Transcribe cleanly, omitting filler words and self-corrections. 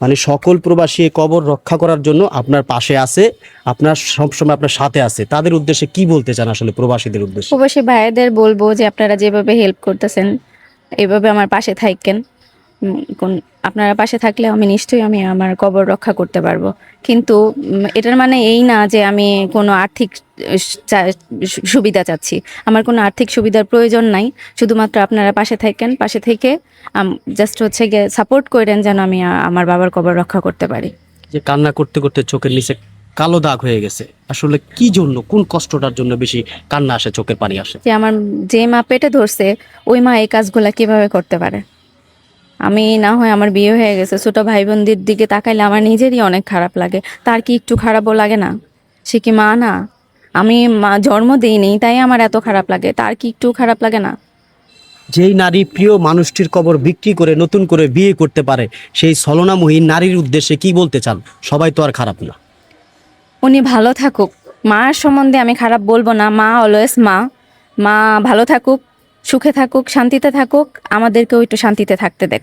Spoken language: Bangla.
মানে সকল প্রবাসী এই কবর রক্ষা করার জন্য আপনার পাশে আছে, আপনার সবসময় আপনার সাথে আছে। তাদের উদ্দেশ্যে কি বলতে চান আসলে প্রবাসীদের উদ্দেশ্যে? প্রবাসী ভাইদের বলবো যে আপনারা যেভাবে হেল্প করতেছেন এভাবে আমার পাশে থাকেন। কোন আপনারা পাশে থাকলে আমি নিশ্চয়ই আমি আমার কবর রক্ষা করতে পারবো। কিন্তু এটার মানে এই না যে আমি কোনো আর্থিক সুবিধা চাচ্ছি। আমার কোনো আর্থিক সুবিধার প্রয়োজন নাই। শুধুমাত্র আপনারা পাশে থাকেন, পাশে থেকে জাস্ট হচ্ছে গিয়ে সাপোর্ট করেন যেন আমি আমার বাবার কবর রক্ষা করতে পারি। যে কান্না করতে করতে চোখের নিচে কালো দাগ হয়ে গেছে, আসলে কি জন্য, কোন কষ্টটার জন্য বেশি কান্না আসে, চোখের পানি আসে? যে আমার যে মা পেটে ধরছে ওই মা এই কাজগুলা কিভাবে করতে পারে? আমি না হয় আমার বিয়ে হয়ে গেছে, ছোট ভাই বোনদের দিকে তাকাইলে আমার নিজেরই অনেক খারাপ লাগে। তার কি একটু খারাপও লাগে না? সে কি মা না? আমি মা জন্ম দিইনি তাই আমার এত খারাপ লাগে, তার কি একটু খারাপ লাগে না? যেই নারী প্রিয় মানুষটির কবর বিক্রি করে নতুন করে বিয়ে করতে পারে, সেই ছলনাময়ী নারীর উদ্দেশ্যে কি বলতে চান? সবাই তো আর খারাপ না। উনি ভালো থাকুক, মার সম্বন্ধে আমি খারাপ বলবো না। মা অলওয়েজ মা। মা ভালো থাকুক, সুখে থাকুক, শান্তিতে থাকুক, আমাদেরকেও একটু শান্তিতে থাকতে দেখ।